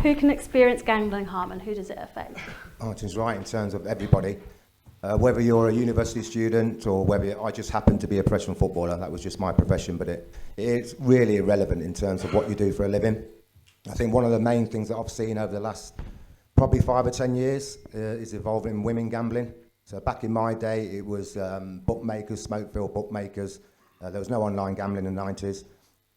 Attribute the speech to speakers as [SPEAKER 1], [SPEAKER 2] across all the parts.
[SPEAKER 1] who can experience gambling harm and who does it affect?
[SPEAKER 2] Martin's right in terms of everybody. Whether you're a university student or whether I just happen to be a professional footballer, that was just my profession, but it's really irrelevant in terms of what you do for a living. I think one of the main things that I've seen over the last probably 5 or 10 years is evolving women gambling. So back in my day, it was bookmakers, smoke-filled bookmakers. There was no online gambling in the 90s.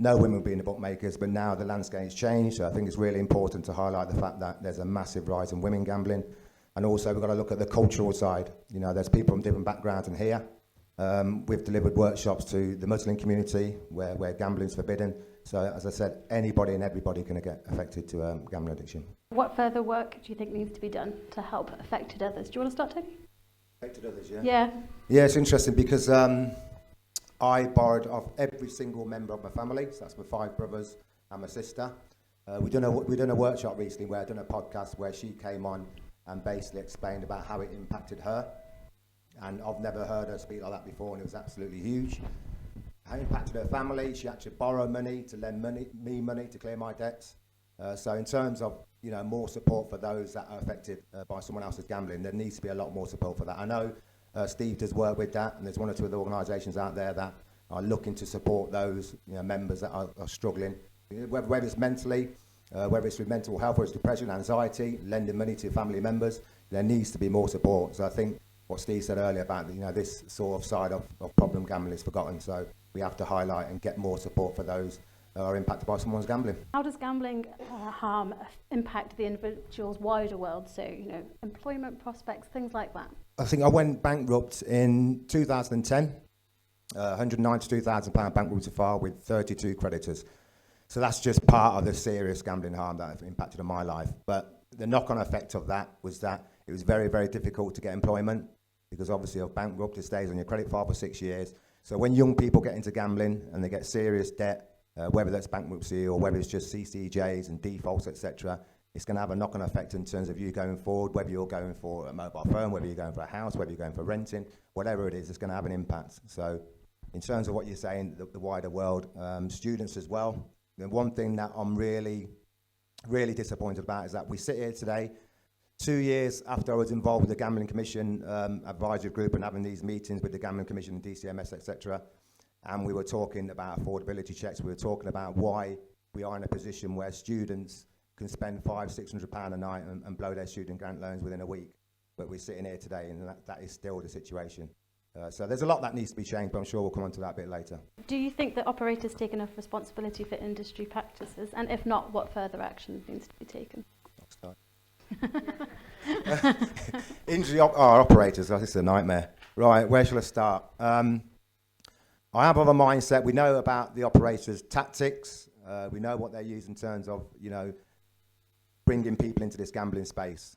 [SPEAKER 2] No women being the bookmakers, but now the landscape's changed. So I think it's really important to highlight the fact that there's a massive rise in women gambling. And also we've got to look at the cultural side. You know, there's people from different backgrounds in here. We've delivered workshops to the Muslim community where gambling's forbidden. So as I said, anybody and everybody can get affected to gambling addiction.
[SPEAKER 1] What further work do you think needs to be done to help affected others? Do you want to start, Tony?
[SPEAKER 2] Affected others, yeah?
[SPEAKER 1] Yeah.
[SPEAKER 2] Yeah, it's interesting because I borrowed off every single member of my family. So that's my 5 brothers and my sister. We done a workshop recently where I done a podcast where she came on and basically explained about how it impacted her. And I've never heard her speak like that before, and it was absolutely huge. How it impacted her family. She had to borrow money to lend me money to clear my debts. So in terms of more support for those that are affected by someone else's gambling, there needs to be a lot more support for that. I know Steve does work with that, and there's 1 or 2 other organisations out there that are looking to support those members that are struggling, whether it's mentally, whether it's with mental health, whether it's depression, anxiety, lending money to family members. There needs to be more support. So I think what Steve said earlier about this sort of side of problem gambling is forgotten. So we have to highlight and get more support for those that are impacted by someone's gambling.
[SPEAKER 1] How does gambling harm impact the individual's wider world? So, employment prospects, things like that.
[SPEAKER 2] I think I went bankrupt in 2010. £192,000 bankruptcy file with 32 creditors. So that's just part of the serious gambling harm that have impacted on my life. But the knock-on effect of that was that it was very, very difficult to get employment because obviously of bankrupt, it stays on your credit file for 6 years. So when young people get into gambling and they get serious debt, whether that's bankruptcy or whether it's just CCJs and defaults, etc., it's going to have a knock-on effect in terms of you going forward, whether you're going for a mobile phone, whether you're going for a house, whether you're going for renting, whatever it is, it's going to have an impact. So in terms of what you're saying, the wider world, students as well, the one thing that I'm really, really disappointed about is that we sit here today, 2 years after I was involved with the Gambling Commission advisory group and having these meetings with the Gambling Commission and DCMS, etc., and we were talking about affordability checks. We were talking about why we are in a position where students can spend £500-600 a night and blow their student grant loans within a week. But we're sitting here today, and that is still the situation. So there's a lot that needs to be changed, but I'm sure we'll come on to that a bit later.
[SPEAKER 1] Do you think that operators take enough responsibility for industry practices? And if not, what further action needs to be taken?
[SPEAKER 2] Operators, this is a nightmare. Right, where shall I start? I have of a mindset, we know about the operators' tactics, we know what they use in terms of, bringing people into this gambling space.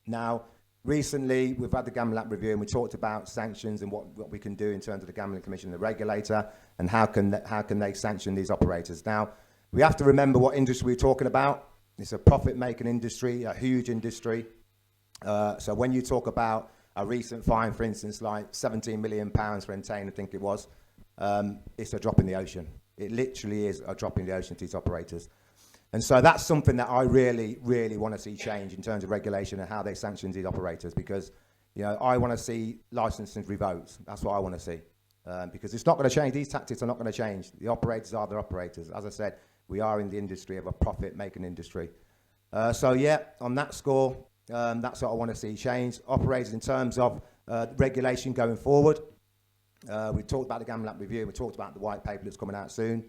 [SPEAKER 2] Now, recently, we've had the Gambling Act review and we talked about sanctions and what we can do in terms of the Gambling Commission and the regulator and how can they sanction these operators. Now, we have to remember what industry we're talking about. It's a profit-making industry, a huge industry. So when you talk about a recent fine, for instance, like £17 million for Entain, I think it was, it's a drop in the ocean. It literally is a drop in the ocean to these operators. And so that's something that I really, really want to see change in terms of regulation and how they sanction these operators, because I want to see licenses revoked. That's what I want to see, because it's not going to change. These tactics are not going to change. The operators are the operators. As I said, we are in the industry of a profit-making industry. So yeah, on that score, that's what I want to see change. Operators in terms of regulation going forward. We talked about the Gambling Act review. We talked about the white paper that's coming out soon.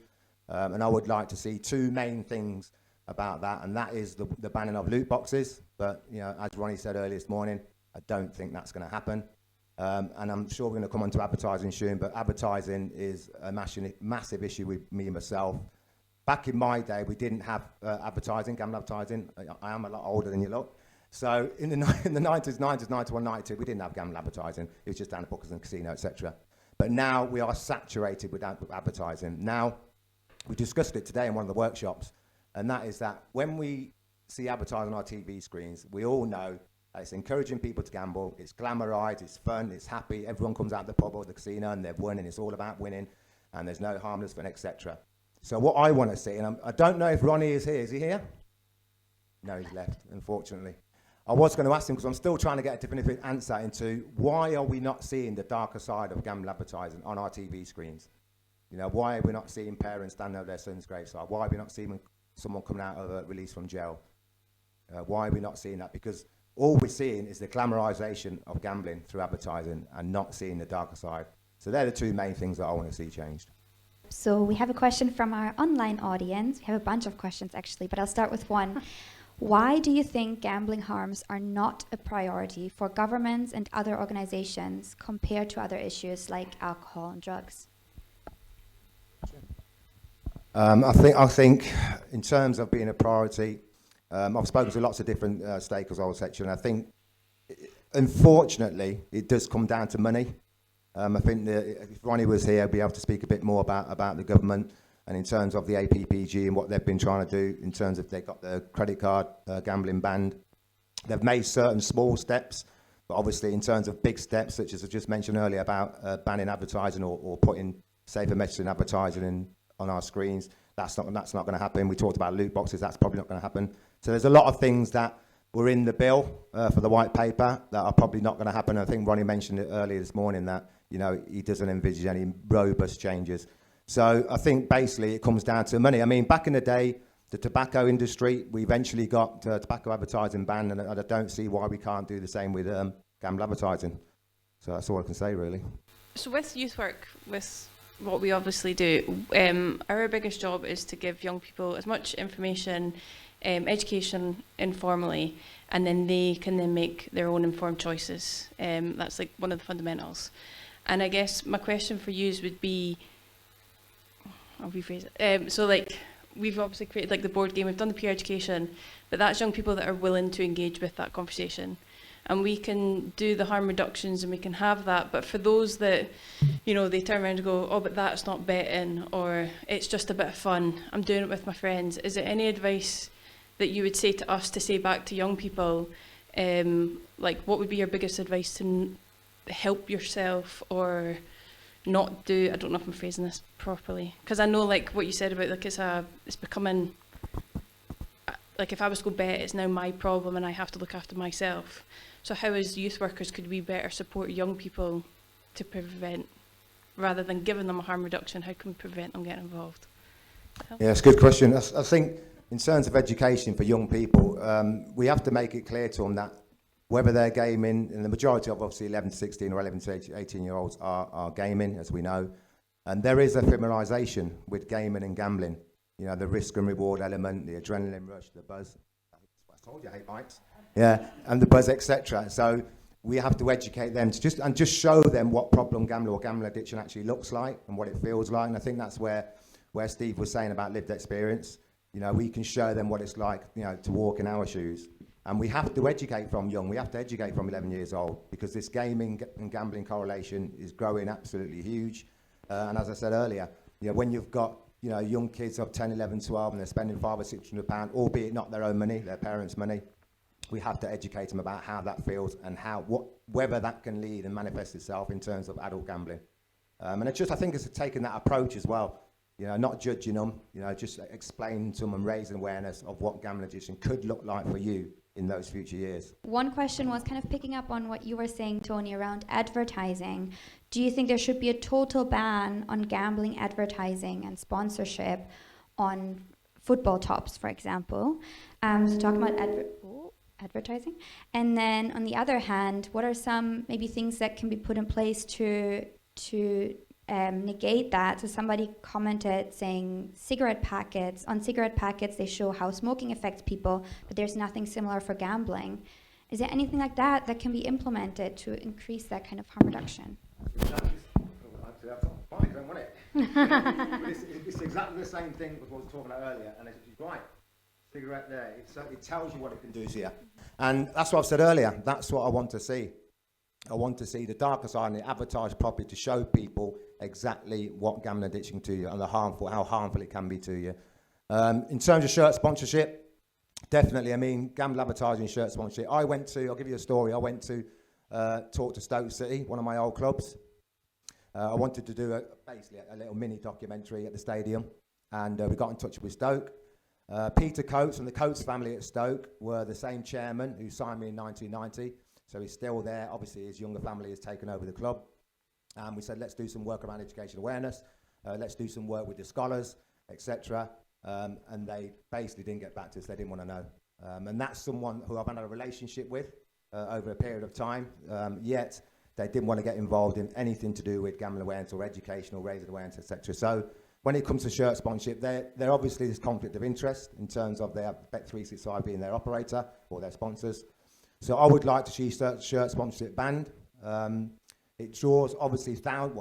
[SPEAKER 2] And I would like to see 2 main things about that, and that is the banning of loot boxes. But, as Ronnie said earlier this morning, I don't think that's going to happen. And I'm sure we're going to come on to advertising soon, but advertising is a massive issue with me and myself. Back in my day, we didn't have advertising, gambling advertising. I am a lot older than you look. So in the 90s, 91, 92, we didn't have gambling advertising. It was just down the bookers and casino, etc. But now we are saturated with advertising. Now, we discussed it today in one of the workshops, and that is that when we see advertising on our TV screens, we all know that it's encouraging people to gamble, it's glamorized, it's fun, it's happy, everyone comes out of the pub or the casino and they've won, and it's all about winning, and there's no harmless fun, etc. So what I want to see, and I don't know if Ronnie is here. Is he here? No, he's left, unfortunately. I was going to ask him, because I'm still trying to get a definitive answer into why are we not seeing the darker side of gambling advertising on our TV screens? You know, why are we not seeing parents standing over their son's graveside? Why are we not seeing someone coming out of a release from jail? Why are we not seeing that? Because all we're seeing is the glamorization of gambling through advertising and not seeing the darker side. So they're the two main things that I want to see changed.
[SPEAKER 3] So we have a question from our online audience. We have a bunch of questions actually, but I'll start with one. Why do you think gambling harms are not a priority for governments and other organizations compared to other issues like alcohol and drugs?
[SPEAKER 2] I think in terms of being a priority, I've spoken to lots of different stakeholders on the section. I think, unfortunately, it does come down to money. I think if Ronnie was here, he'd be able to speak a bit more about the government and in terms of the APPG and what they've been trying to do in terms of they've got the credit card gambling banned. They've made certain small steps, but obviously in terms of big steps, such as I just mentioned earlier about banning advertising or putting safer messaging advertising on our screens, that's not going to happen. We talked about loot boxes, that's probably not going to happen. So there's a lot of things that were in the bill for the white paper that are probably not going to happen. I think Ronnie mentioned it earlier this morning that, you know, he doesn't envisage any robust changes. So I think basically it comes down to money. I mean, back in the day, the tobacco industry, we eventually got tobacco advertising banned, and I don't see why we can't do the same with gamble advertising. So that's all I can say, really.
[SPEAKER 4] So with youth work, with what we obviously do, our biggest job is to give young people as much information, education informally, and then they can then make their own informed choices. That's like one of the fundamentals. And I guess my question for you would be, I'll rephrase it. So like, we've obviously created like the board game, we've done the peer education, but that's young people that are willing to engage with that conversation. And we can do the harm reductions and we can have that, but for those that, you know, they turn around and go, oh, but that's not betting, or it's just a bit of fun, I'm doing it with my friends. Is there any advice that you would say to us to say back to young people, like what would be your biggest advice to help yourself or not do, I don't know if I'm phrasing this properly, because I know like what you said about like it's becoming, like if I was to go bet, it's now my problem and I have to look after myself. So how as youth workers could we better support young people to prevent, rather than giving them a harm reduction, how can we prevent them getting involved?
[SPEAKER 2] Yeah, it's a good question. I think in terms of education for young people, we have to make it clear to them that whether they're gaming, and the majority of obviously 11 to 16 or 11 to 18-year-olds are gaming, as we know, and there is a familiarisation with gaming and gambling. You know, the risk and reward element, the adrenaline rush, the buzz. I told you I hate bikes. Yeah, and the buzz, etc. So we have to educate them to just show them what problem gambling or gambling addiction actually looks like and what it feels like. And I think that's where Steve was saying about lived experience. You know, we can show them what it's like, you know, to walk in our shoes. And we have to educate from young. We have to educate from 11 years old, because this gaming and gambling correlation is growing absolutely huge. And as I said earlier, you know, when you've got, you know, young kids of 10, 11, 12, and they're spending £500 or £600, albeit not their own money, their parents' money, we have to educate them about how that feels and whether that can lead and manifest itself in terms of adult gambling. And I think it's taking that approach as well. You know, not judging them, you know, just explaining to them and raising awareness of what gambling addiction could look like for you in those future years.
[SPEAKER 3] One question was kind of picking up on what you were saying, Tony, around advertising. Do you think there should be a total ban on gambling advertising and sponsorship on football tops, for example? So talking about advertising. And then on the other hand, what are some maybe things that can be put in place to negate that? So somebody commented saying cigarette packets, they show how smoking affects people, but there's nothing similar for gambling. Is there anything like that that can be implemented to increase that kind of harm reduction?
[SPEAKER 2] It's exactly the same thing as what I was talking about earlier, and it's right. Cigarette there, it tells you what it can do to you. And that's what I've said earlier, that's what I want to see. I want to see the darker side and it advertised properly to show people exactly what gambling addiction to you and how harmful it can be to you. In terms of shirt sponsorship, definitely, I mean, gamble advertising, shirt sponsorship. I'll give you a story. I went to talk to Stoke City, one of my old clubs. I wanted to do basically a little mini documentary at the stadium, and we got in touch with Stoke. Peter Coates and the Coates family at Stoke were the same chairman who signed me in 1990. So he's still there. Obviously, his younger family has taken over the club. And we said, let's do some work around education awareness. Let's do some work with the scholars, etc. And they basically didn't get back to us. They didn't want to know. And that's someone who I've had a relationship with over a period of time. Yet they didn't want to get involved in anything to do with gambling awareness or education or raising awareness, etc. So when it comes to shirt sponsorship, there obviously is conflict of interest in terms of their Bet365 being their operator or their sponsors. So I would like to see shirt sponsorship banned. It draws obviously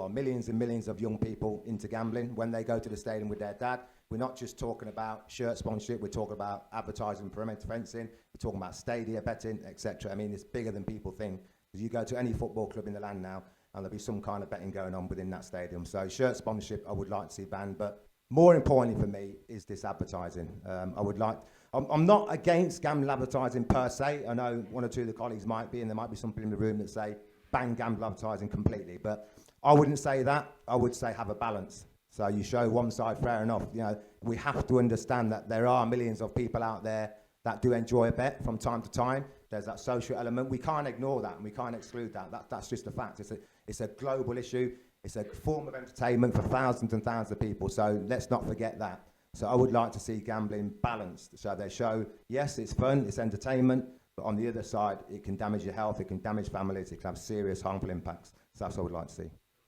[SPEAKER 2] millions and millions of young people into gambling when they go to the stadium with their dad. We're not just talking about shirt sponsorship, we're talking about advertising, perimeter fencing, we're talking about stadia betting, etc. I mean, it's bigger than people think. Because you go to any football club in the land now, and there'll be some kind of betting going on within that stadium. So shirt sponsorship, I would like to see banned, but more importantly for me is this advertising. I'm not against gambling advertising per se. I know one or two of the colleagues might be, and there might be some people in the room that say ban gambling advertising completely, but I wouldn't say that. I would say have a balance. So you show one side, fair enough. You know, we have to understand that there are millions of people out there that do enjoy a bet from time to time. There's that social element. We can't ignore that, and we can't exclude that. That's just a fact. It's a global issue. It's a form of entertainment for thousands and thousands of people. So let's not forget that. So I would like to see gambling balanced. So they show, yes, it's fun, it's entertainment, but on the other side, it can damage your health, it can damage families, it can have serious harmful impacts. So that's what I would like to see.